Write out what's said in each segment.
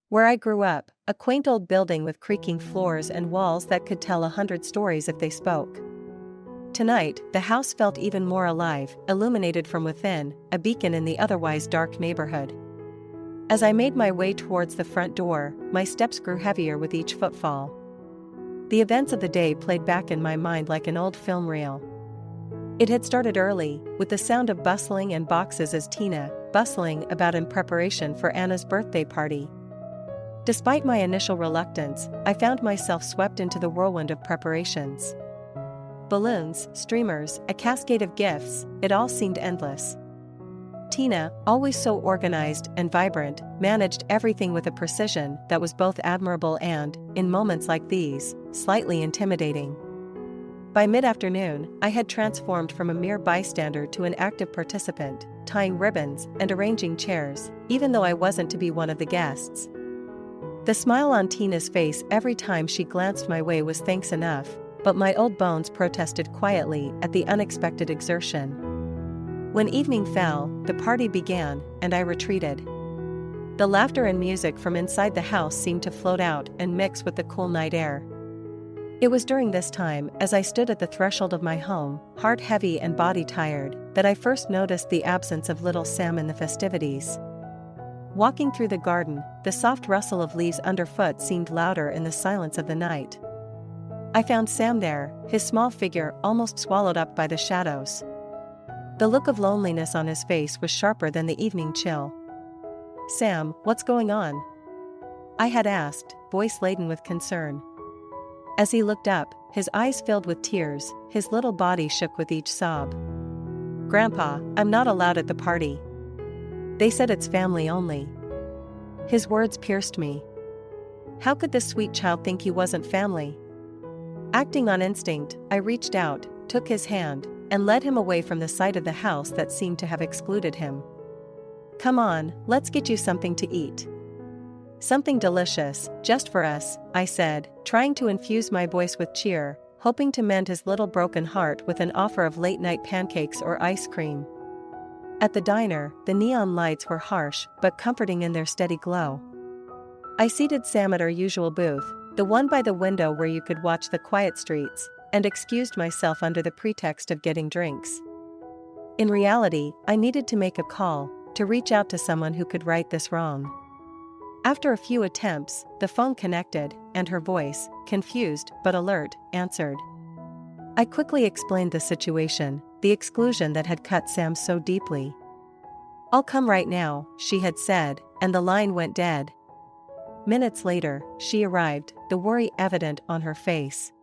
Where I grew up, a quaint old building with creaking floors and walls that could tell 100 stories if they spoke. Tonight, the house felt even more alive, illuminated from within, a beacon in the otherwise dark neighborhood. As I made my way towards the front door, my steps grew heavier with each footfall. The events of the day played back in my mind like an old film reel. It had started early, with the sound of bustling and boxes as Tina, bustling about in preparation for Anna's birthday party. Despite my initial reluctance, I found myself swept into the whirlwind of preparations. Balloons, streamers, a cascade of gifts, it all seemed endless. Tina, always so organized and vibrant, managed everything with a precision that was both admirable and, in moments like these, slightly intimidating. By mid-afternoon, I had transformed from a mere bystander to an active participant, tying ribbons and arranging chairs, even though I wasn't to be one of the guests. The smile on Tina's face every time she glanced my way was thanks enough, but my old bones protested quietly at the unexpected exertion. When evening fell, the party began, and I retreated. The laughter and music from inside the house seemed to float out and mix with the cool night air. It was during this time, as I stood at the threshold of my home, heart heavy and body tired, that I first noticed the absence of little Sam in the festivities. Walking through the garden, the soft rustle of leaves underfoot seemed louder in the silence of the night. I found Sam there, his small figure almost swallowed up by the shadows. The look of loneliness on his face was sharper than the evening chill. "Sam, what's going on?" I had asked, voice laden with concern. As he looked up, his eyes filled with tears, his little body shook with each sob. "Grandpa, I'm not allowed at the party. They said it's family only." His words pierced me. How could this sweet child think he wasn't family? Acting on instinct, I reached out, took his hand, and led him away from the side of the house that seemed to have excluded him. "Come on, let's get you something to eat." "Something delicious, just for us," I said, trying to infuse my voice with cheer, hoping to mend his little broken heart with an offer of late-night pancakes or ice cream. At the diner, the neon lights were harsh but comforting in their steady glow. I seated Sam at our usual booth, the one by the window where you could watch the quiet streets, and excused myself under the pretext of getting drinks. In reality, I needed to make a call, to reach out to someone who could right this wrong. After a few attempts, the phone connected, and her voice, confused but alert, answered. I quickly explained the situation, the exclusion that had cut Sam so deeply. "I'll come right now," she had said, and the line went dead. Minutes later, she arrived, the worry evident on her face.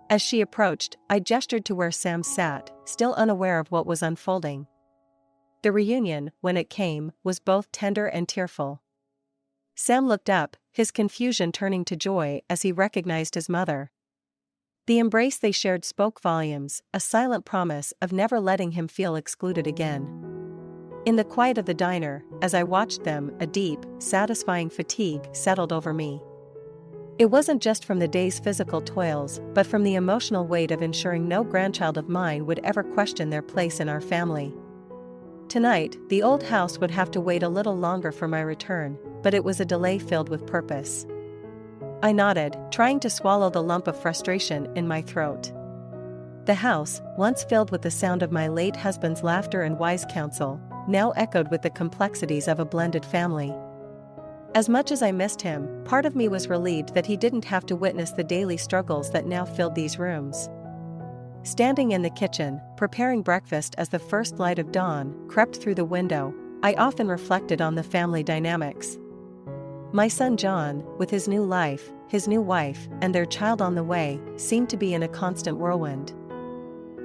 As she approached, I gestured to where Sam sat, still unaware of what was unfolding. The reunion, when it came, was both tender and tearful. Sam looked up, his confusion turning to joy as he recognized his mother. The embrace they shared spoke volumes, a silent promise of never letting him feel excluded again. In the quiet of the diner, as I watched them, a deep, satisfying fatigue settled over me. It wasn't just from the day's physical toils, but from the emotional weight of ensuring no grandchild of mine would ever question their place in our family. Tonight, the old house would have to wait a little longer for my return, but it was a delay filled with purpose. I nodded, trying to swallow the lump of frustration in my throat. The house, once filled with the sound of my late husband's laughter and wise counsel, now echoed with the complexities of a blended family. As much as I missed him, part of me was relieved that he didn't have to witness the daily struggles that now filled these rooms. Standing in the kitchen, preparing breakfast as the first light of dawn crept through the window, I often reflected on the family dynamics. My son John, with his new life, his new wife, and their child on the way, seemed to be in a constant whirlwind.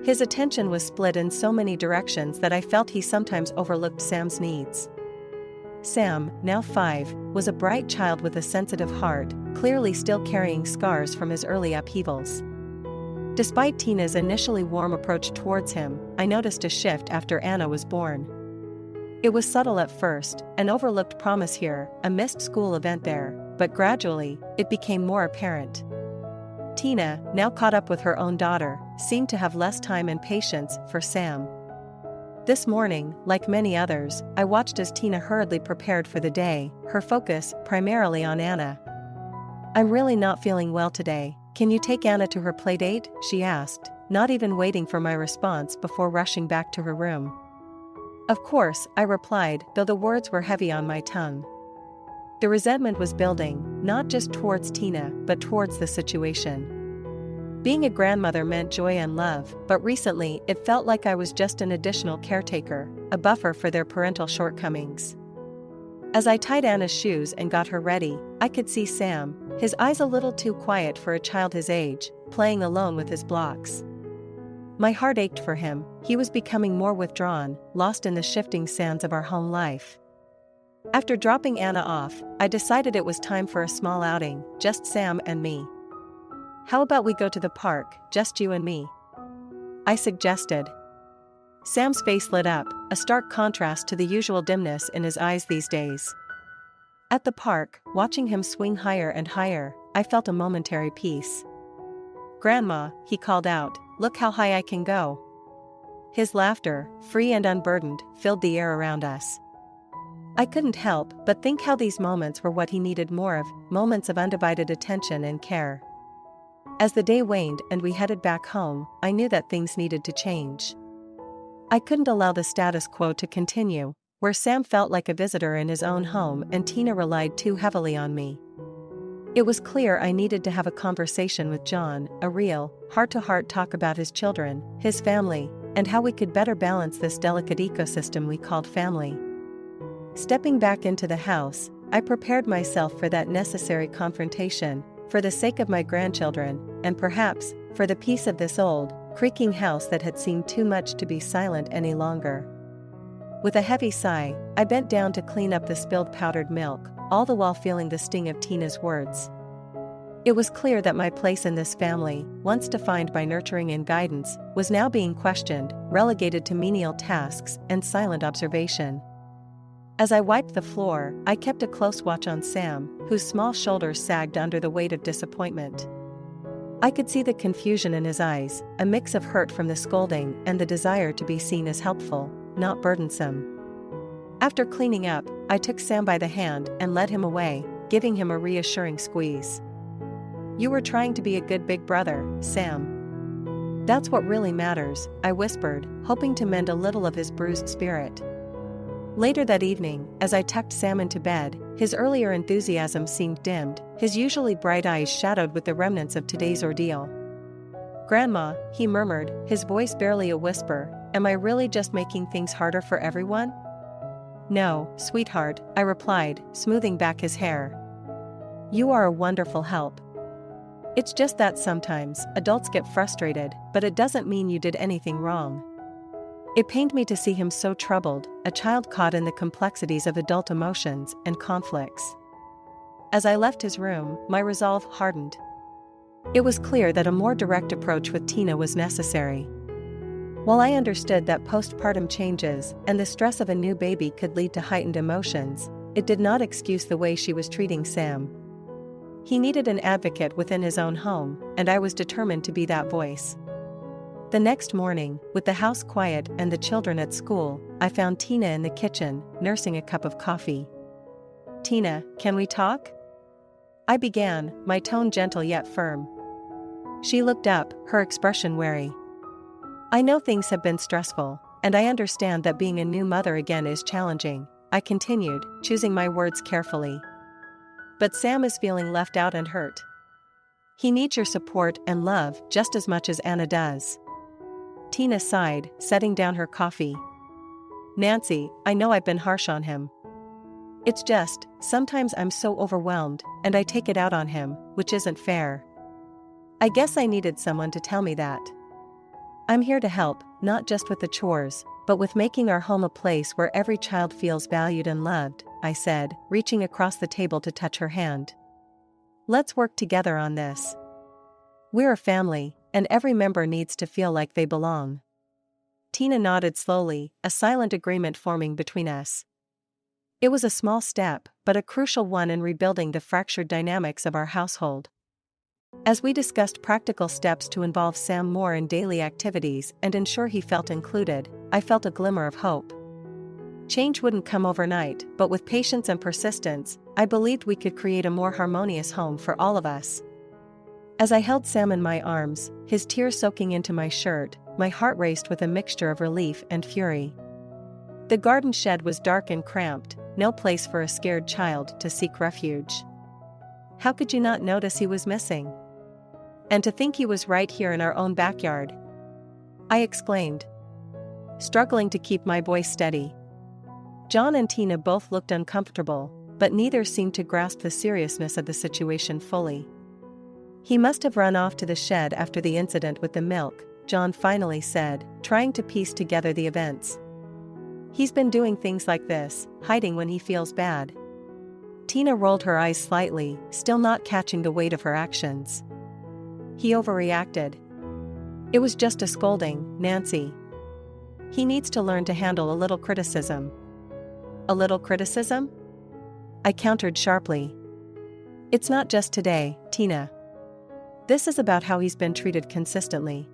His attention was split in so many directions that I felt he sometimes overlooked Sam's needs. Sam, now 5, was a bright child with a sensitive heart, clearly still carrying scars from his early upheavals. Despite Tina's initially warm approach towards him, I noticed a shift after Anna was born. It was subtle at first, an overlooked promise here, a missed school event there, but gradually, it became more apparent. Tina, now caught up with her own daughter, seemed to have less time and patience for Sam. This morning, like many others, I watched as Tina hurriedly prepared for the day, her focus primarily on Anna. "I'm really not feeling well today. Can you take Anna to her playdate?" she asked, not even waiting for my response before rushing back to her room. "Of course," I replied, though the words were heavy on my tongue. The resentment was building, not just towards Tina, but towards the situation. Being a grandmother meant joy and love, but recently it felt like I was just an additional caretaker, a buffer for their parental shortcomings. As I tied Anna's shoes and got her ready, I could see Sam, his eyes a little too quiet for a child his age, playing alone with his blocks. My heart ached for him. He was becoming more withdrawn, lost in the shifting sands of our home life. After dropping Anna off, I decided it was time for a small outing, just Sam and me. "How about we go to the park, just you and me?" I suggested. Sam's face lit up, a stark contrast to the usual dimness in his eyes these days. At the park, watching him swing higher and higher, I felt a momentary peace. "Grandma," he called out, "look how high I can go." His laughter, free and unburdened, filled the air around us. I couldn't help but think how these moments were what he needed more of, moments of undivided attention and care. As the day waned and we headed back home, I knew that things needed to change. I couldn't allow the status quo to continue, where Sam felt like a visitor in his own home and Tina relied too heavily on me. It was clear I needed to have a conversation with John, a real, heart-to-heart talk about his children, his family, and how we could better balance this delicate ecosystem we called family. Stepping back into the house, I prepared myself for that necessary confrontation, for the sake of my grandchildren, and perhaps, for the peace of this old, creaking house that had seemed too much to be silent any longer. With a heavy sigh, I bent down to clean up the spilled powdered milk, all the while feeling the sting of Tina's words. It was clear that my place in this family, once defined by nurturing and guidance, was now being questioned, relegated to menial tasks and silent observation. As I wiped the floor, I kept a close watch on Sam, whose small shoulders sagged under the weight of disappointment. I could see the confusion in his eyes, a mix of hurt from the scolding and the desire to be seen as helpful, not burdensome. After cleaning up, I took Sam by the hand and led him away, giving him a reassuring squeeze. "You were trying to be a good big brother, Sam. That's what really matters," I whispered, hoping to mend a little of his bruised spirit. Later that evening, as I tucked Sam into bed, his earlier enthusiasm seemed dimmed, his usually bright eyes shadowed with the remnants of today's ordeal. "Grandma," he murmured, his voice barely a whisper, "am I really just making things harder for everyone?" "No, sweetheart," I replied, smoothing back his hair. "You are a wonderful help. It's just that sometimes, adults get frustrated, but it doesn't mean you did anything wrong." It pained me to see him so troubled, a child caught in the complexities of adult emotions and conflicts. As I left his room, my resolve hardened. It was clear that a more direct approach with Tina was necessary. While I understood that postpartum changes and the stress of a new baby could lead to heightened emotions, it did not excuse the way she was treating Sam. He needed an advocate within his own home, and I was determined to be that voice. The next morning, with the house quiet and the children at school, I found Tina in the kitchen, nursing a cup of coffee. "Tina, can we talk?" I began, my tone gentle yet firm. She looked up, her expression wary. "I know things have been stressful, and I understand that being a new mother again is challenging," I continued, choosing my words carefully. "But Sam is feeling left out and hurt. He needs your support and love just as much as Anna does." Tina sighed, setting down her coffee. "Nancy, I know I've been harsh on him. It's just, sometimes I'm so overwhelmed, and I take it out on him, which isn't fair. I guess I needed someone to tell me that. I'm here to help, not just with the chores, but with making our home a place where every child feels valued and loved," I said, reaching across the table to touch her hand. "Let's work together on this. We're a family, and every member needs to feel like they belong." Tina nodded slowly, a silent agreement forming between us. It was a small step, but a crucial one in rebuilding the fractured dynamics of our household. As we discussed practical steps to involve Sam more in daily activities and ensure he felt included, I felt a glimmer of hope. Change wouldn't come overnight, but with patience and persistence, I believed we could create a more harmonious home for all of us. As I held Sam in my arms, his tears soaking into my shirt, my heart raced with a mixture of relief and fury. The garden shed was dark and cramped, no place for a scared child to seek refuge. How could you not notice he was missing? And to think he was right here in our own backyard! I exclaimed, struggling to keep my voice steady. John and Tina both looked uncomfortable, but neither seemed to grasp the seriousness of the situation fully. He must have run off to the shed after the incident with the milk, John finally said, trying to piece together the events. He's been doing things like this, hiding when he feels bad. Tina rolled her eyes slightly, still not catching the weight of her actions. He overreacted. It was just a scolding, Nancy. He needs to learn to handle a little criticism. A little criticism? I countered sharply. It's not just today, Tina. This is about how he's been treated consistently.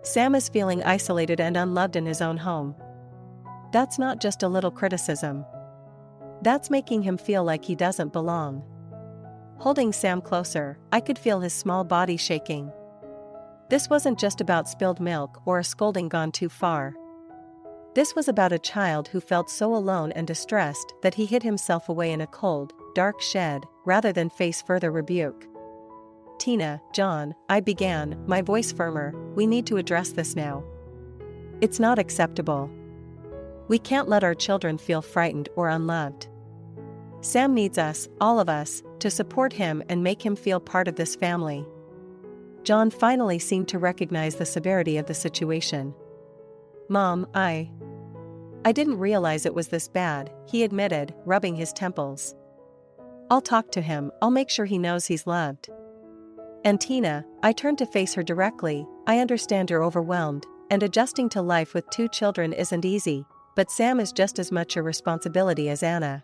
Sam is feeling isolated and unloved in his own home. That's not just a little criticism. That's making him feel like he doesn't belong. Holding Sam closer, I could feel his small body shaking. This wasn't just about spilled milk or a scolding gone too far. This was about a child who felt so alone and distressed that he hid himself away in a cold, dark shed, rather than face further rebuke. Tina, John, I began, my voice firmer, we need to address this now. It's not acceptable. We can't let our children feel frightened or unloved. Sam needs us, all of us, to support him and make him feel part of this family. John finally seemed to recognize the severity of the situation. Mom, I didn't realize it was this bad, he admitted, rubbing his temples. I'll talk to him, I'll make sure he knows he's loved. And Tina, I turned to face her directly, I understand you're overwhelmed, and adjusting to life with 2 children isn't easy, but Sam is just as much your responsibility as Anna.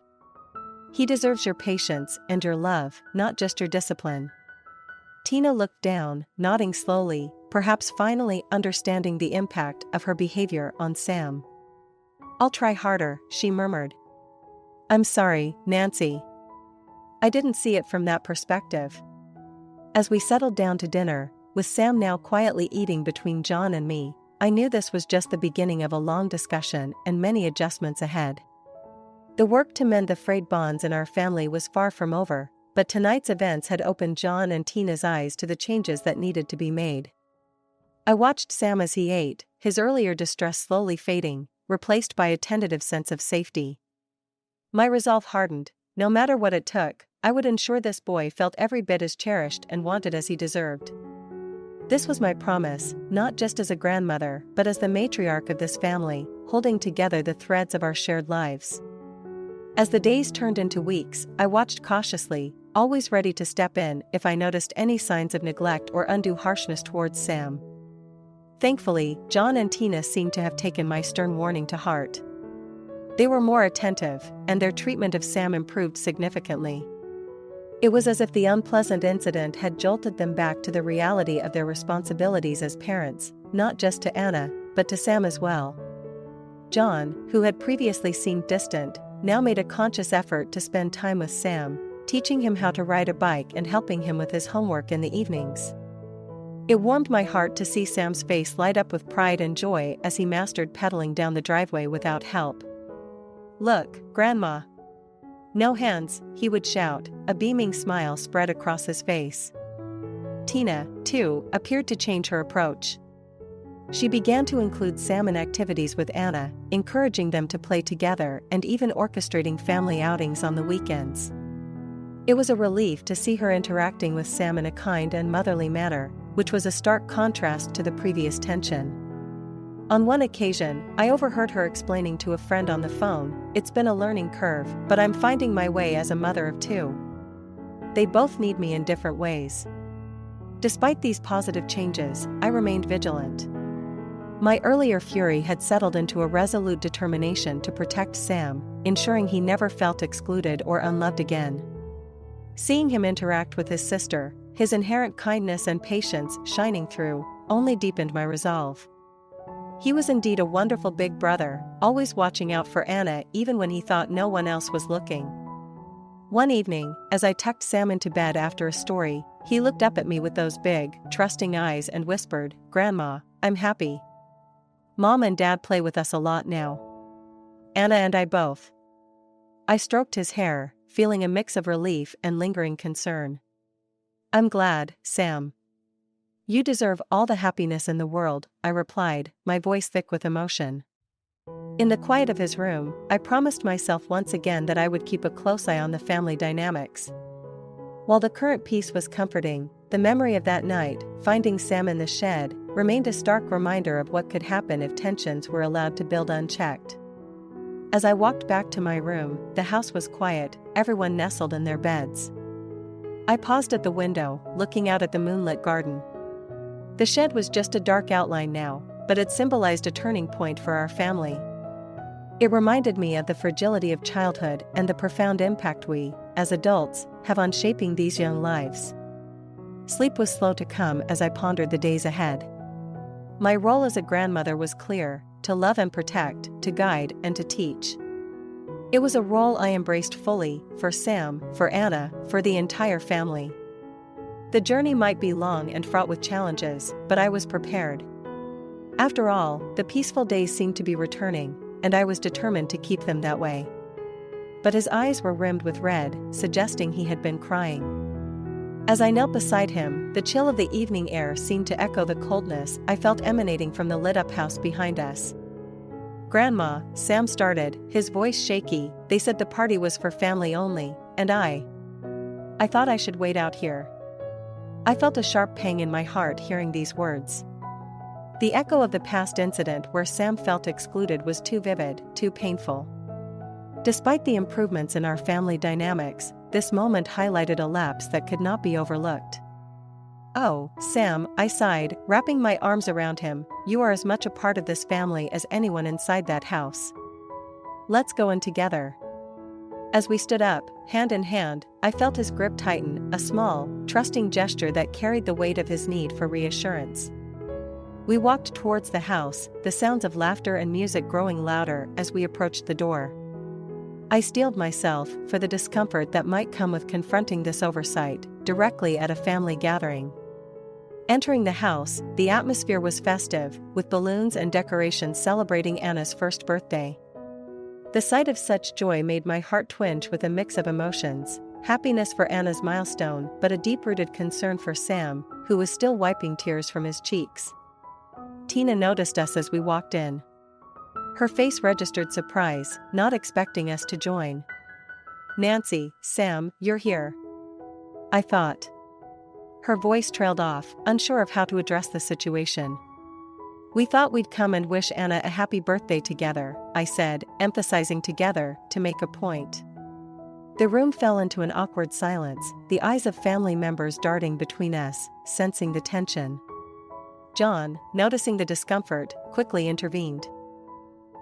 He deserves your patience and your love, not just your discipline. Tina looked down, nodding slowly, perhaps finally understanding the impact of her behavior on Sam. I'll try harder, she murmured. I'm sorry, Nancy. I didn't see it from that perspective. As we settled down to dinner, with Sam now quietly eating between John and me, I knew this was just the beginning of a long discussion and many adjustments ahead. The work to mend the frayed bonds in our family was far from over, but tonight's events had opened John and Tina's eyes to the changes that needed to be made. I watched Sam as he ate, his earlier distress slowly fading, replaced by a tentative sense of safety. My resolve hardened. No matter what it took, I would ensure this boy felt every bit as cherished and wanted as he deserved. This was my promise, not just as a grandmother, but as the matriarch of this family, holding together the threads of our shared lives. As the days turned into weeks, I watched cautiously, always ready to step in if I noticed any signs of neglect or undue harshness towards Sam. Thankfully, John and Tina seemed to have taken my stern warning to heart. They were more attentive, and their treatment of Sam improved significantly. It was as if the unpleasant incident had jolted them back to the reality of their responsibilities as parents, not just to Anna, but to Sam as well. John, who had previously seemed distant, now made a conscious effort to spend time with Sam, teaching him how to ride a bike and helping him with his homework in the evenings. It warmed my heart to see Sam's face light up with pride and joy as he mastered pedaling down the driveway without help. "Look, Grandma!" "No hands," he would shout, a beaming smile spread across his face. Tina, too, appeared to change her approach. She began to include Sam in activities with Anna, encouraging them to play together and even orchestrating family outings on the weekends. It was a relief to see her interacting with Sam in a kind and motherly manner, which was a stark contrast to the previous tension. On one occasion, I overheard her explaining to a friend on the phone, "It's been a learning curve, but I'm finding my way as a mother of 2. They both need me in different ways." Despite these positive changes, I remained vigilant. My earlier fury had settled into a resolute determination to protect Sam, ensuring he never felt excluded or unloved again. Seeing him interact with his sister, his inherent kindness and patience shining through, only deepened my resolve. He was indeed a wonderful big brother, always watching out for Anna even when he thought no one else was looking. One evening, as I tucked Sam into bed after a story, he looked up at me with those big, trusting eyes and whispered, "Grandma, I'm happy. Mom and Dad play with us a lot now. Anna and I both." I stroked his hair, feeling a mix of relief and lingering concern. "I'm glad, Sam. You deserve all the happiness in the world," I replied, my voice thick with emotion. In the quiet of his room, I promised myself once again that I would keep a close eye on the family dynamics. While the current peace was comforting, the memory of that night, finding Sam in the shed, remained a stark reminder of what could happen if tensions were allowed to build unchecked. As I walked back to my room, the house was quiet, everyone nestled in their beds. I paused at the window, looking out at the moonlit garden. The shed was just a dark outline now, but it symbolized a turning point for our family. It reminded me of the fragility of childhood and the profound impact we, as adults, have on shaping these young lives. Sleep was slow to come as I pondered the days ahead. My role as a grandmother was clear: to love and protect, to guide and to teach. It was a role I embraced fully, for Sam, for Anna, for the entire family. The journey might be long and fraught with challenges, but I was prepared. After all, the peaceful days seemed to be returning, and I was determined to keep them that way. But his eyes were rimmed with red, suggesting he had been crying. As I knelt beside him, the chill of the evening air seemed to echo the coldness I felt emanating from the lit-up house behind us. "Grandma," Sam started, his voice shaky, "they said the party was for family only, and I thought I should wait out here." I felt a sharp pang in my heart hearing these words. The echo of the past incident where Sam felt excluded was too vivid, too painful. Despite the improvements in our family dynamics, this moment highlighted a lapse that could not be overlooked. "Oh, Sam," I sighed, wrapping my arms around him, "you are as much a part of this family as anyone inside that house. Let's go in together." As we stood up, hand in hand, I felt his grip tighten, a small, trusting gesture that carried the weight of his need for reassurance. We walked towards the house, the sounds of laughter and music growing louder as we approached the door. I steeled myself for the discomfort that might come with confronting this oversight, directly at a family gathering. Entering the house, the atmosphere was festive, with balloons and decorations celebrating Anna's first birthday. The sight of such joy made my heart twinge with a mix of emotions: happiness for Anna's milestone, but a deep-rooted concern for Sam, who was still wiping tears from his cheeks. Tina noticed us as we walked in. Her face registered surprise, not expecting us to join. "Nancy, Sam, you're here," I thought. Her voice trailed off, unsure of how to address the situation. "We thought we'd come and wish Anna a happy birthday together," I said, emphasizing together, to make a point. The room fell into an awkward silence, the eyes of family members darting between us, sensing the tension. John, noticing the discomfort, quickly intervened.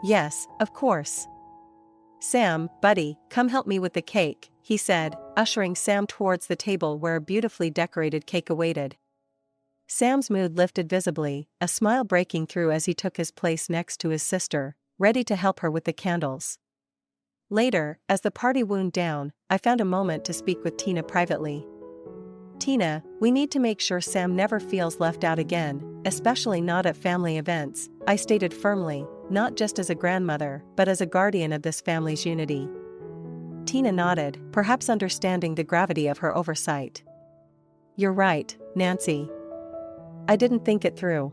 "Yes, of course. Sam, buddy, come help me with the cake," he said, ushering Sam towards the table where a beautifully decorated cake awaited. Sam's mood lifted visibly, a smile breaking through as he took his place next to his sister, ready to help her with the candles. Later, as the party wound down, I found a moment to speak with Tina privately. "Tina, we need to make sure Sam never feels left out again, especially not at family events," I stated firmly, not just as a grandmother, but as a guardian of this family's unity. Tina nodded, perhaps understanding the gravity of her oversight. "You're right, Nancy. I didn't think it through."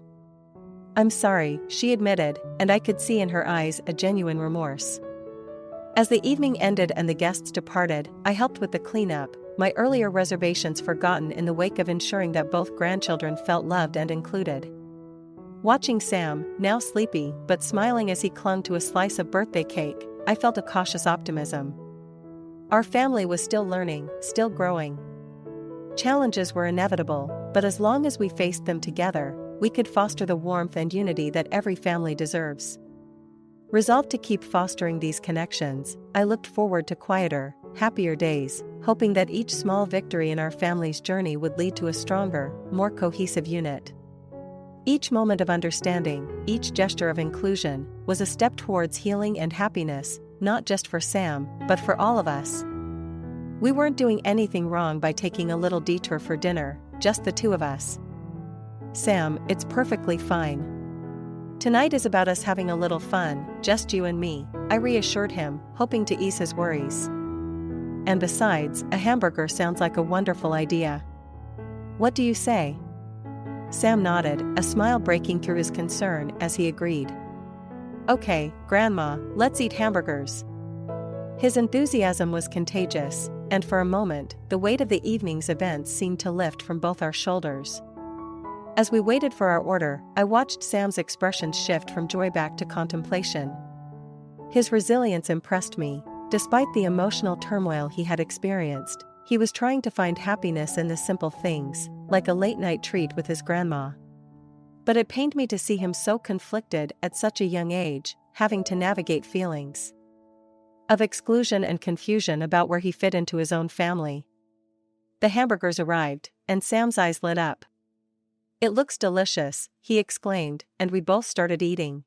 "I'm sorry," she admitted, and I could see in her eyes a genuine remorse. As the evening ended and the guests departed, I helped with the cleanup, my earlier reservations forgotten in the wake of ensuring that both grandchildren felt loved and included. Watching Sam, now sleepy but smiling as he clung to a slice of birthday cake, I felt a cautious optimism. Our family was still learning, still growing. Challenges were inevitable, but as long as we faced them together, we could foster the warmth and unity that every family deserves. Resolved to keep fostering these connections, I looked forward to quieter, happier days, hoping that each small victory in our family's journey would lead to a stronger, more cohesive unit. Each moment of understanding, each gesture of inclusion, was a step towards healing and happiness, not just for Sam, but for all of us. We weren't doing anything wrong by taking a little detour for dinner, just the two of us. Sam, it's perfectly fine. Tonight is about us having a little fun, just you and me, I reassured him, hoping to ease his worries. And besides, a hamburger sounds like a wonderful idea. What do you say? Sam nodded, a smile breaking through his concern as he agreed. Okay, Grandma, let's eat hamburgers. His enthusiasm was contagious, and for a moment, the weight of the evening's events seemed to lift from both our shoulders. As we waited for our order, I watched Sam's expression shift from joy back to contemplation. His resilience impressed me. Despite the emotional turmoil he had experienced, he was trying to find happiness in the simple things, like a late-night treat with his grandma. But it pained me to see him so conflicted at such a young age, having to navigate feelings of exclusion and confusion about where he fit into his own family. The hamburgers arrived, and Sam's eyes lit up. It looks delicious, he exclaimed, and we both started eating.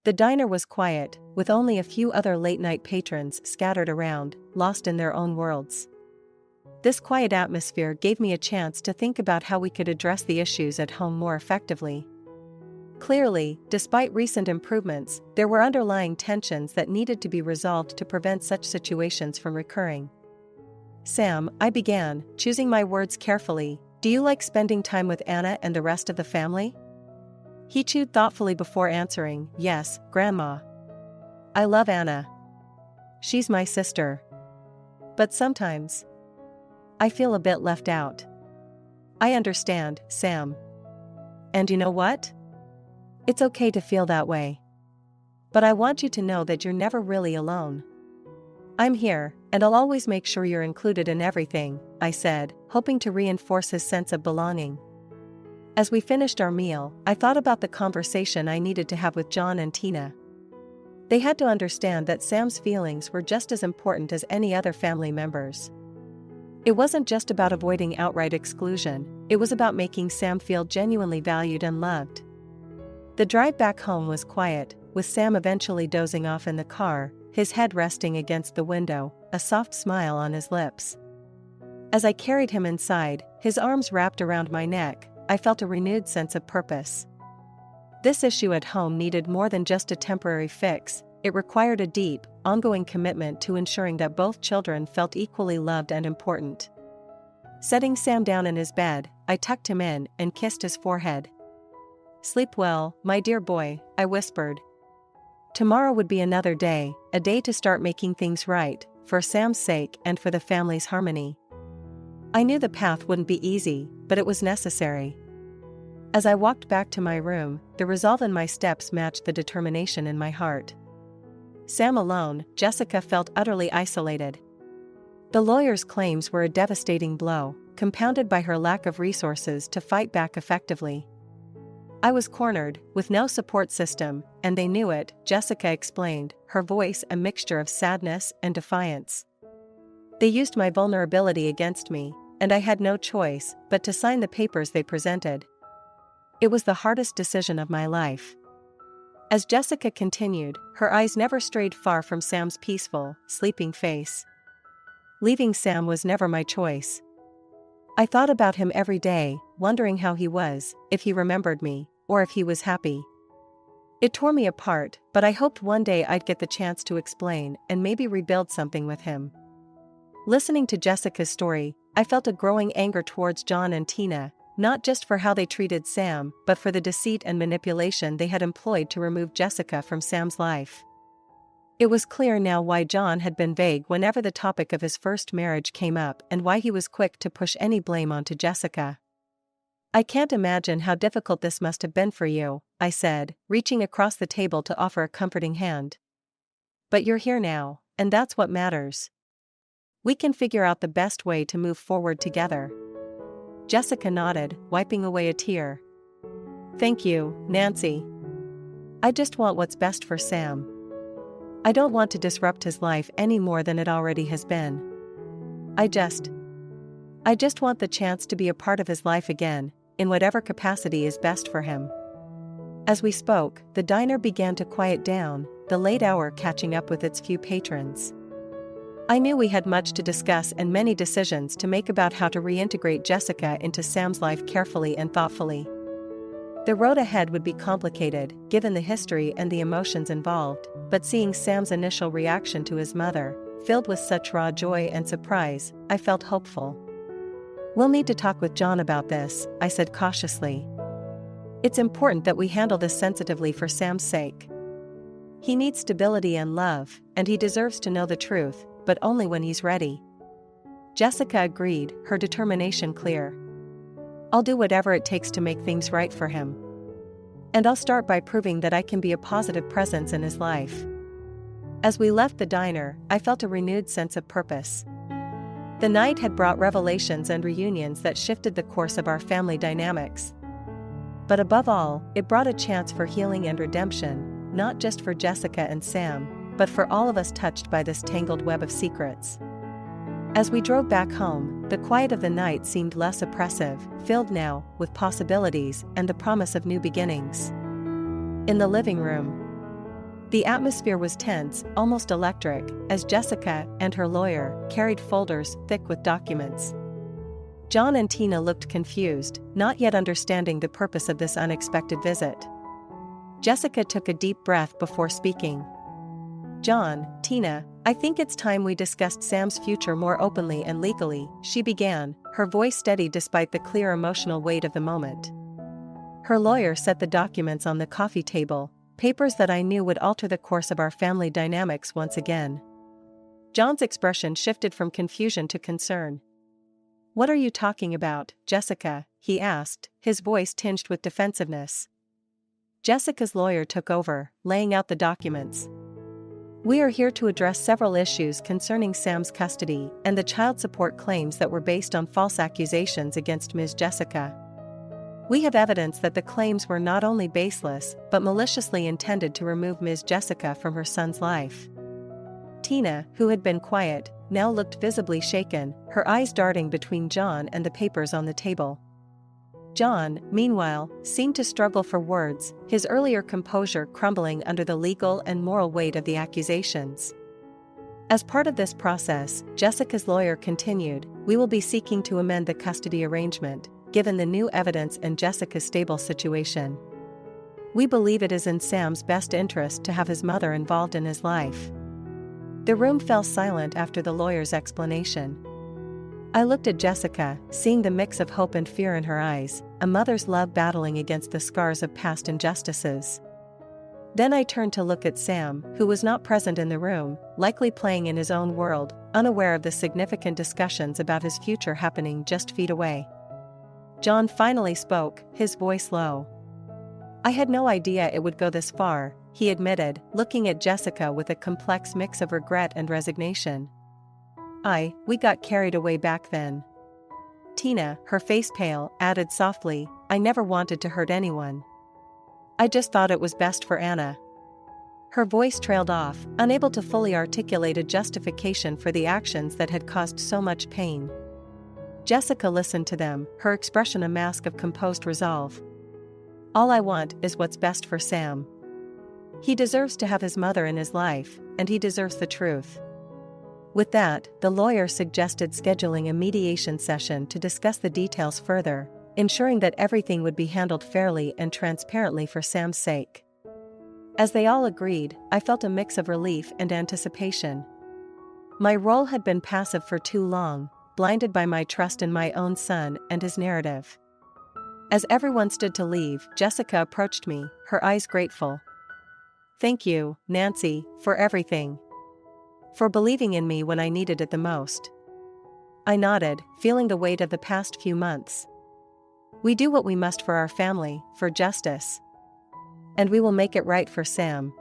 The diner was quiet, with only a few other late-night patrons scattered around, lost in their own worlds. This quiet atmosphere gave me a chance to think about how we could address the issues at home more effectively. Clearly, despite recent improvements, there were underlying tensions that needed to be resolved to prevent such situations from recurring. Sam, I began, choosing my words carefully, do you like spending time with Anna and the rest of the family? He chewed thoughtfully before answering, yes, Grandma. I love Anna. She's my sister. But sometimes I feel a bit left out. I understand, Sam. And you know what? It's okay to feel that way. But I want you to know that you're never really alone. I'm here, and I'll always make sure you're included in everything, I said, hoping to reinforce his sense of belonging. As we finished our meal, I thought about the conversation I needed to have with John and Tina. They had to understand that Sam's feelings were just as important as any other family members. It wasn't just about avoiding outright exclusion, it was about making Sam feel genuinely valued and loved. The drive back home was quiet, with Sam eventually dozing off in the car, his head resting against the window, a soft smile on his lips. As I carried him inside, his arms wrapped around my neck, I felt a renewed sense of purpose. This issue at home needed more than just a temporary fix, it required a deep, ongoing commitment to ensuring that both children felt equally loved and important. Setting Sam down in his bed, I tucked him in and kissed his forehead. Sleep well, my dear boy, I whispered. Tomorrow would be another day, a day to start making things right, for Sam's sake and for the family's harmony. I knew the path wouldn't be easy, but it was necessary. As I walked back to my room, the resolve in my steps matched the determination in my heart. Sam alone, Jessica felt utterly isolated. The lawyer's claims were a devastating blow, compounded by her lack of resources to fight back effectively. I was cornered, with no support system, and they knew it, Jessica explained, her voice a mixture of sadness and defiance. They used my vulnerability against me, and I had no choice but to sign the papers they presented. It was the hardest decision of my life. As Jessica continued, her eyes never strayed far from Sam's peaceful, sleeping face. Leaving Sam was never my choice. I thought about him every day, wondering how he was, if he remembered me, or if he was happy. It tore me apart, but I hoped one day I'd get the chance to explain and maybe rebuild something with him. Listening to Jessica's story, I felt a growing anger towards John and Tina, not just for how they treated Sam, but for the deceit and manipulation they had employed to remove Jessica from Sam's life. It was clear now why John had been vague whenever the topic of his first marriage came up and why he was quick to push any blame onto Jessica. I can't imagine how difficult this must have been for you, I said, reaching across the table to offer a comforting hand. But you're here now, and that's what matters. We can figure out the best way to move forward together. Jessica nodded, wiping away a tear. Thank you, Nancy. I just want what's best for Sam. I don't want to disrupt his life any more than it already has been. I just want the chance to be a part of his life again, in whatever capacity is best for him." As we spoke, the diner began to quiet down, the late hour catching up with its few patrons. I knew we had much to discuss and many decisions to make about how to reintegrate Jessica into Sam's life carefully and thoughtfully. The road ahead would be complicated, given the history and the emotions involved, but seeing Sam's initial reaction to his mother, filled with such raw joy and surprise, I felt hopeful. "We'll need to talk with John about this," I said cautiously. "It's important that we handle this sensitively for Sam's sake. He needs stability and love, and he deserves to know the truth, but only when he's ready." Jessica agreed, her determination clear. "I'll do whatever it takes to make things right for him. And I'll start by proving that I can be a positive presence in his life." As we left the diner, I felt a renewed sense of purpose. The night had brought revelations and reunions that shifted the course of our family dynamics. But above all, it brought a chance for healing and redemption, not just for Jessica and Sam, but for all of us touched by this tangled web of secrets. As we drove back home, the quiet of the night seemed less oppressive, filled now with possibilities and the promise of new beginnings. In the living room, the atmosphere was tense, almost electric, as Jessica and her lawyer carried folders thick with documents. John and Tina looked confused, not yet understanding the purpose of this unexpected visit. Jessica took a deep breath before speaking. "John, Tina, I think it's time we discussed Sam's future more openly and legally," she began, her voice steady despite the clear emotional weight of the moment. Her lawyer set the documents on the coffee table, papers that I knew would alter the course of our family dynamics once again. John's expression shifted from confusion to concern. "What are you talking about, Jessica?" he asked, his voice tinged with defensiveness. Jessica's lawyer took over, laying out the documents. "We are here to address several issues concerning Sam's custody and the child support claims that were based on false accusations against Ms. Jessica. We have evidence that the claims were not only baseless but maliciously intended to remove Ms. Jessica from her son's life." Tina, who had been quiet, now looked visibly shaken, her eyes darting between John and the papers on the table. John, meanwhile, seemed to struggle for words, his earlier composure crumbling under the legal and moral weight of the accusations. As part of this process, Jessica's lawyer continued, "We will be seeking to amend the custody arrangement, given the new evidence and Jessica's stable situation. We believe it is in Sam's best interest to have his mother involved in his life." The room fell silent after the lawyer's explanation. I looked at Jessica, seeing the mix of hope and fear in her eyes, a mother's love battling against the scars of past injustices. Then I turned to look at Sam, who was not present in the room, likely playing in his own world, unaware of the significant discussions about his future happening just feet away. John finally spoke, his voice low. "I had no idea it would go this far," he admitted, looking at Jessica with a complex mix of regret and resignation. We got carried away back then." Tina, her face pale, added softly, "I never wanted to hurt anyone. I just thought it was best for Anna." Her voice trailed off, unable to fully articulate a justification for the actions that had caused so much pain. Jessica listened to them, her expression a mask of composed resolve. "All I want is what's best for Sam. He deserves to have his mother in his life, and he deserves the truth." With that, the lawyer suggested scheduling a mediation session to discuss the details further, ensuring that everything would be handled fairly and transparently for Sam's sake. As they all agreed, I felt a mix of relief and anticipation. My role had been passive for too long, blinded by my trust in my own son and his narrative. As everyone stood to leave, Jessica approached me, her eyes grateful. "Thank you, Nancy, for everything. For believing in me when I needed it the most." I nodded, feeling the weight of the past few months. "We do what we must for our family, for justice. And we will make it right for Sam."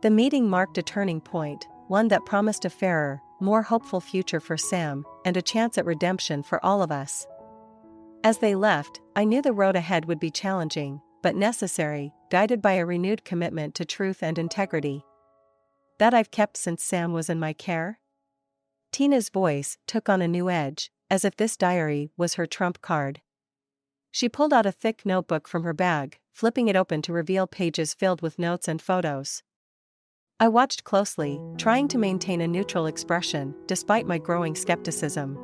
The meeting marked a turning point, one that promised a fairer, more hopeful future for Sam, and a chance at redemption for all of us. As they left, I knew the road ahead would be challenging, but necessary, guided by a renewed commitment to truth and integrity. That I've kept since Sam was in my care? Tina's voice took on a new edge, as if this diary was her trump card. She pulled out a thick notebook from her bag, flipping it open to reveal pages filled with notes and photos. I watched closely, trying to maintain a neutral expression, despite my growing skepticism.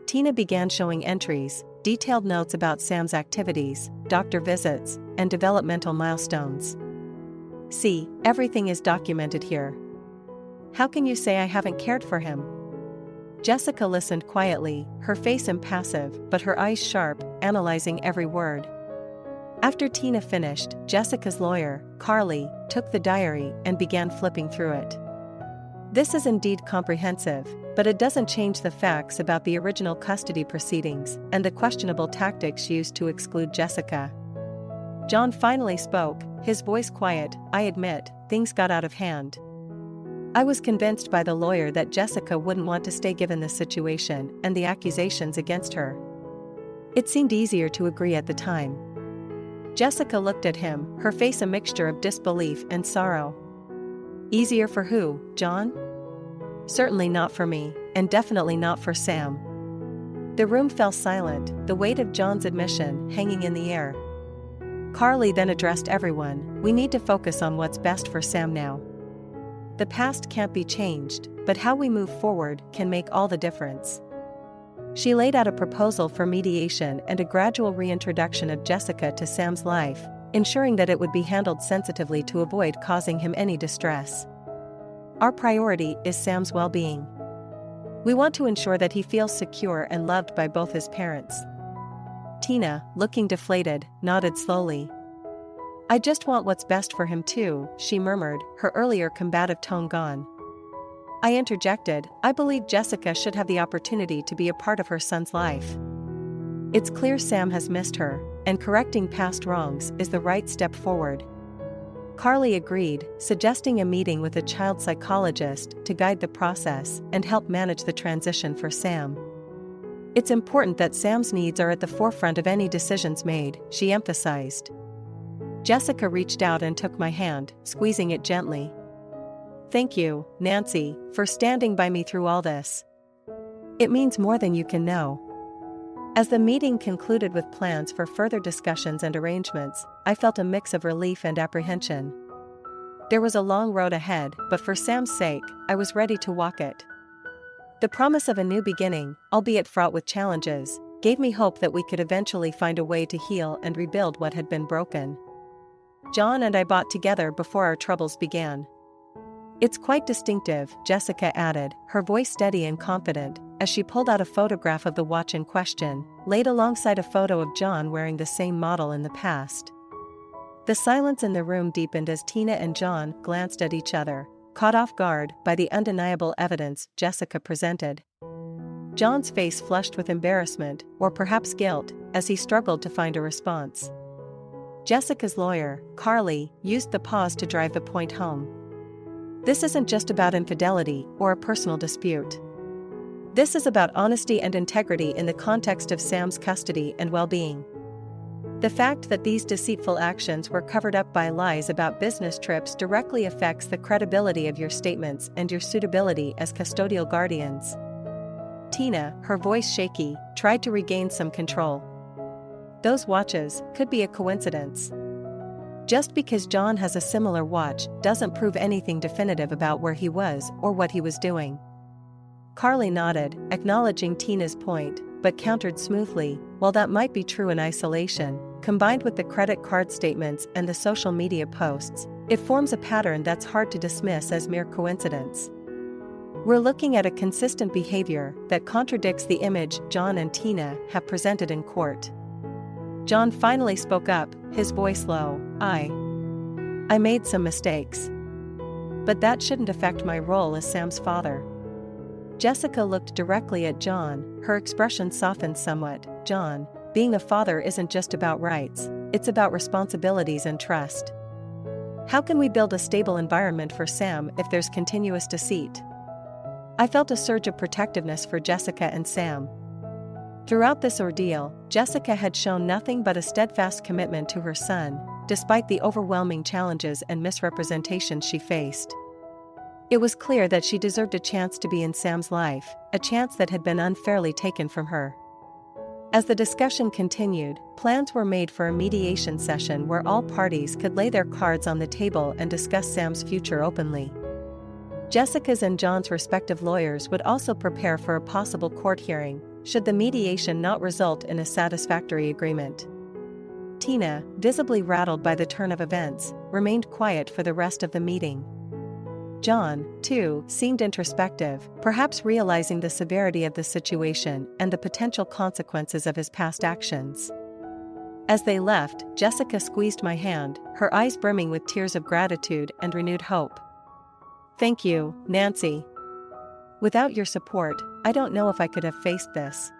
Tina began showing entries, detailed notes about Sam's activities, doctor visits, and developmental milestones. See, everything is documented here. How can you say I haven't cared for him? Jessica listened quietly, her face impassive but her eyes sharp, analyzing every word. After Tina finished, Jessica's lawyer, Carly, took the diary and began flipping through it. This is indeed comprehensive, but it doesn't change the facts about the original custody proceedings and the questionable tactics used to exclude Jessica. John finally spoke, his voice quiet. I admit, things got out of hand. I was convinced by the lawyer that Jessica wouldn't want to stay given this situation and the accusations against her. It seemed easier to agree at the time. Jessica looked at him, her face a mixture of disbelief and sorrow. Easier for who, John? Certainly not for me, and definitely not for Sam. The room fell silent, the weight of John's admission hanging in the air. Carly then addressed everyone. We need to focus on what's best for Sam now. The past can't be changed, but how we move forward can make all the difference. She laid out a proposal for mediation and a gradual reintroduction of Jessica to Sam's life, ensuring that it would be handled sensitively to avoid causing him any distress. Our priority is Sam's well-being. We want to ensure that he feels secure and loved by both his parents. Tina, looking deflated, nodded slowly. I just want what's best for him too, she murmured, her earlier combative tone gone. I interjected, I believe Jessica should have the opportunity to be a part of her son's life. It's clear Sam has missed her, and correcting past wrongs is the right step forward. Carly agreed, suggesting a meeting with a child psychologist to guide the process and help manage the transition for Sam. It's important that Sam's needs are at the forefront of any decisions made, she emphasized. Jessica reached out and took my hand, squeezing it gently. Thank you, Nancy, for standing by me through all this. It means more than you can know. As the meeting concluded with plans for further discussions and arrangements, I felt a mix of relief and apprehension. There was a long road ahead, but for Sam's sake, I was ready to walk it. The promise of a new beginning, albeit fraught with challenges, gave me hope that we could eventually find a way to heal and rebuild what had been broken. John and I bought together before our troubles began. It's quite distinctive, Jessica added, her voice steady and confident, as she pulled out a photograph of the watch in question, laid alongside a photo of John wearing the same model in the past. The silence in the room deepened as Tina and John glanced at each other, caught off guard by the undeniable evidence Jessica presented. John's face flushed with embarrassment, or perhaps guilt, as he struggled to find a response. Jessica's lawyer, Carly, used the pause to drive the point home. This isn't just about infidelity or a personal dispute. This is about honesty and integrity in the context of Sam's custody and well-being. The fact that these deceitful actions were covered up by lies about business trips directly affects the credibility of your statements and your suitability as custodial guardians. Tina, her voice shaky, tried to regain some control. Those watches could be a coincidence. Just because John has a similar watch doesn't prove anything definitive about where he was or what he was doing. Carly nodded, acknowledging Tina's point, but countered smoothly, while that might be true in isolation, combined with the credit card statements and the social media posts, it forms a pattern that's hard to dismiss as mere coincidence. We're looking at a consistent behavior that contradicts the image John and Tina have presented in court. John finally spoke up, his voice low. I made some mistakes. But that shouldn't affect my role as Sam's father. Jessica looked directly at John, her expression softened somewhat. John, being a father isn't just about rights, it's about responsibilities and trust. How can we build a stable environment for Sam if there's continuous deceit? I felt a surge of protectiveness for Jessica and Sam. Throughout this ordeal, Jessica had shown nothing but a steadfast commitment to her son, despite the overwhelming challenges and misrepresentations she faced. It was clear that she deserved a chance to be in Sam's life, a chance that had been unfairly taken from her. As the discussion continued, plans were made for a mediation session where all parties could lay their cards on the table and discuss Sam's future openly. Jessica's and John's respective lawyers would also prepare for a possible court hearing, should the mediation not result in a satisfactory agreement. Tina, visibly rattled by the turn of events, remained quiet for the rest of the meeting. John, too, seemed introspective, perhaps realizing the severity of the situation and the potential consequences of his past actions. As they left, Jessica squeezed my hand, her eyes brimming with tears of gratitude and renewed hope. "Thank you, Nancy. Without your support, I don't know if I could have faced this."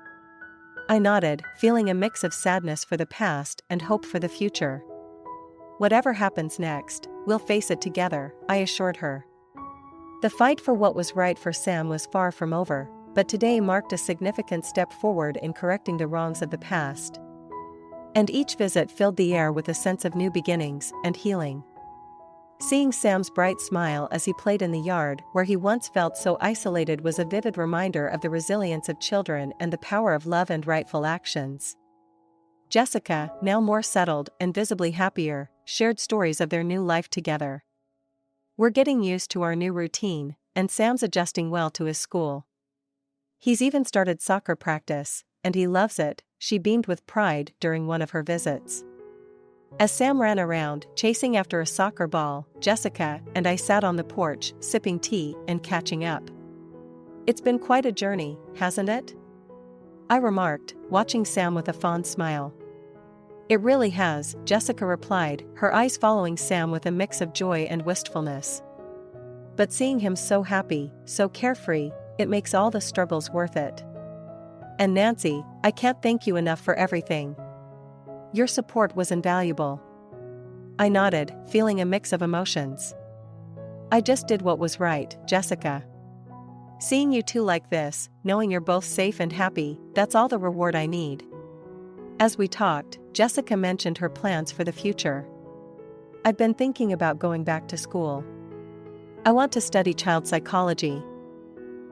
I nodded, feeling a mix of sadness for the past and hope for the future. "Whatever happens next, we'll face it together," I assured her. The fight for what was right for Sam was far from over, but today marked a significant step forward in correcting the wrongs of the past. And each visit filled the air with a sense of new beginnings and healing. Seeing Sam's bright smile as he played in the yard where he once felt so isolated was a vivid reminder of the resilience of children and the power of love and rightful actions. Jessica, now more settled and visibly happier, shared stories of their new life together. "We're getting used to our new routine, and Sam's adjusting well to his school. He's even started soccer practice, and he loves it," she beamed with pride during one of her visits. As Sam ran around, chasing after a soccer ball, Jessica and I sat on the porch, sipping tea and catching up. "It's been quite a journey, hasn't it?" I remarked, watching Sam with a fond smile. "It really has," Jessica replied, her eyes following Sam with a mix of joy and wistfulness. "But seeing him so happy, so carefree, it makes all the struggles worth it. And Nancy, I can't thank you enough for everything. Your support was invaluable." I nodded, feeling a mix of emotions. "I just did what was right, Jessica. Seeing you two like this, knowing you're both safe and happy, that's all the reward I need." As we talked, Jessica mentioned her plans for the future. "I've been thinking about going back to school. I want to study child psychology.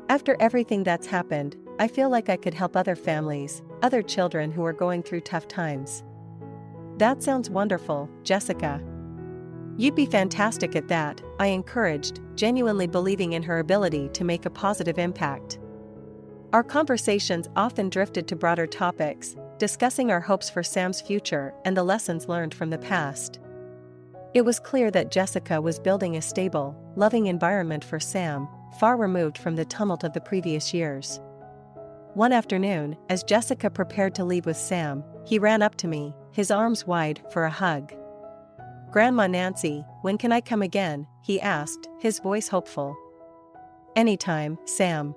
After everything that's happened, I feel like I could help other families, other children who are going through tough times." "That sounds wonderful, Jessica. You'd be fantastic at that," I encouraged, genuinely believing in her ability to make a positive impact. Our conversations often drifted to broader topics, discussing our hopes for Sam's future and the lessons learned from the past. It was clear that Jessica was building a stable, loving environment for Sam, far removed from the tumult of the previous years. One afternoon, as Jessica prepared to leave with Sam, he ran up to me, his arms wide for a hug. "Grandma Nancy, when can I come again?" he asked, his voice hopeful. "Anytime, Sam.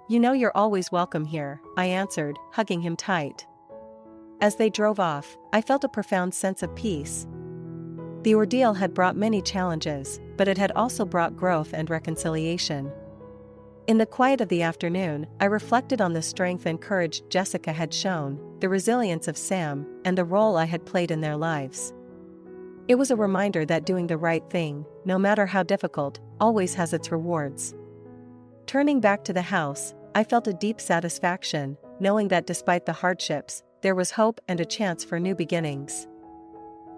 You know you're always welcome here," I answered, hugging him tight. As they drove off, I felt a profound sense of peace. The ordeal had brought many challenges, but it had also brought growth and reconciliation. In the quiet of the afternoon, I reflected on the strength and courage Jessica had shown, the resilience of Sam, and the role I had played in their lives. It was a reminder that doing the right thing, no matter how difficult, always has its rewards. Turning back to the house, I felt a deep satisfaction, knowing that despite the hardships, there was hope and a chance for new beginnings.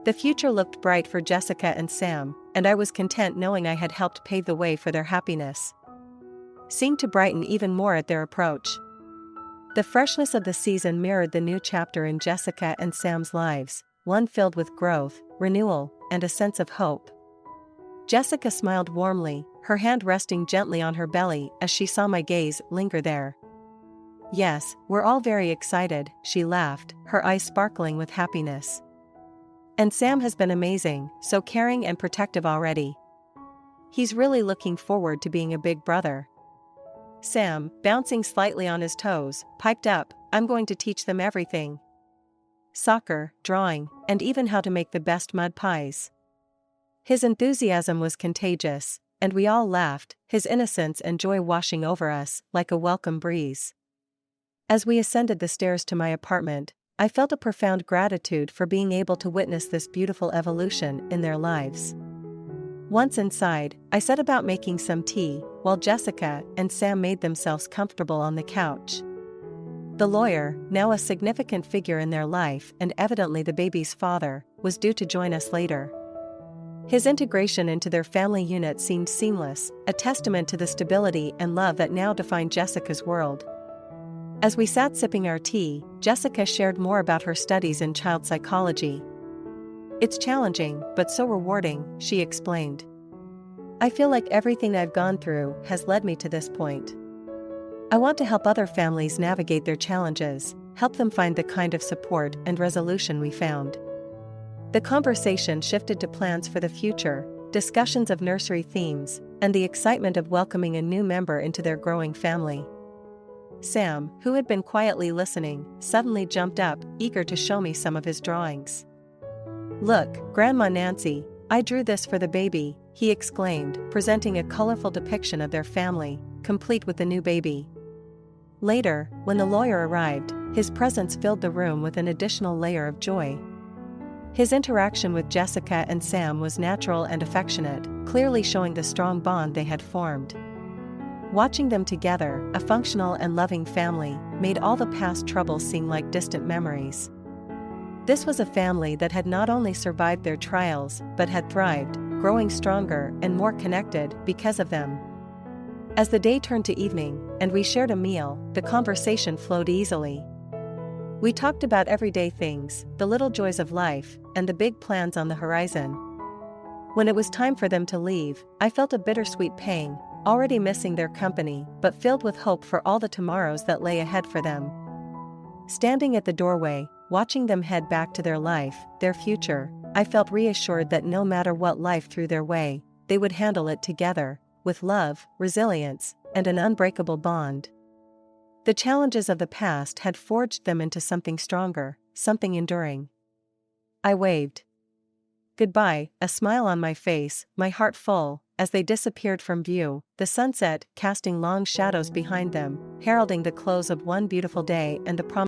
The future looked bright for Jessica and Sam, and I was content knowing I had helped pave the way for their happiness. Seemed to brighten even more at their approach. The freshness of the season mirrored the new chapter in Jessica and Sam's lives, one filled with growth, renewal, and a sense of hope. Jessica smiled warmly, her hand resting gently on her belly as she saw my gaze linger there. "Yes, we're all very excited," she laughed, her eyes sparkling with happiness. "And Sam has been amazing, so caring and protective already. He's really looking forward to being a big brother." Sam, bouncing slightly on his toes, piped up, "I'm going to teach them everything. Soccer, drawing, and even how to make the best mud pies." His enthusiasm was contagious, and we all laughed, his innocence and joy washing over us like a welcome breeze. As we ascended the stairs to my apartment, I felt a profound gratitude for being able to witness this beautiful evolution in their lives. Once inside, I set about making some tea, while Jessica and Sam made themselves comfortable on the couch. The lawyer, now a significant figure in their life and evidently the baby's father, was due to join us later. His integration into their family unit seemed seamless, a testament to the stability and love that now defined Jessica's world. As we sat sipping our tea, Jessica shared more about her studies in child psychology. "It's challenging, but so rewarding," she explained. "I feel like everything I've gone through has led me to this point. I want to help other families navigate their challenges, help them find the kind of support and resolution we found." The conversation shifted to plans for the future, discussions of nursery themes, and the excitement of welcoming a new member into their growing family. Sam, who had been quietly listening, suddenly jumped up, eager to show me some of his drawings. "Look, Grandma Nancy, I drew this for the baby," he exclaimed, presenting a colorful depiction of their family, complete with the new baby. Later, when the lawyer arrived, his presence filled the room with an additional layer of joy. His interaction with Jessica and Sam was natural and affectionate, clearly showing the strong bond they had formed. Watching them together, a functional and loving family, made all the past troubles seem like distant memories. This was a family that had not only survived their trials, but had thrived, growing stronger and more connected because of them. As the day turned to evening, and we shared a meal, the conversation flowed easily. We talked about everyday things, the little joys of life, and the big plans on the horizon. When it was time for them to leave, I felt a bittersweet pang, already missing their company, but filled with hope for all the tomorrows that lay ahead for them. Standing at the doorway, watching them head back to their life, their future, I felt reassured that no matter what life threw their way, they would handle it together, with love, resilience, and an unbreakable bond. The challenges of the past had forged them into something stronger, something enduring. I waved goodbye, a smile on my face, my heart full, as they disappeared from view, the sunset casting long shadows behind them, heralding the close of one beautiful day and the promise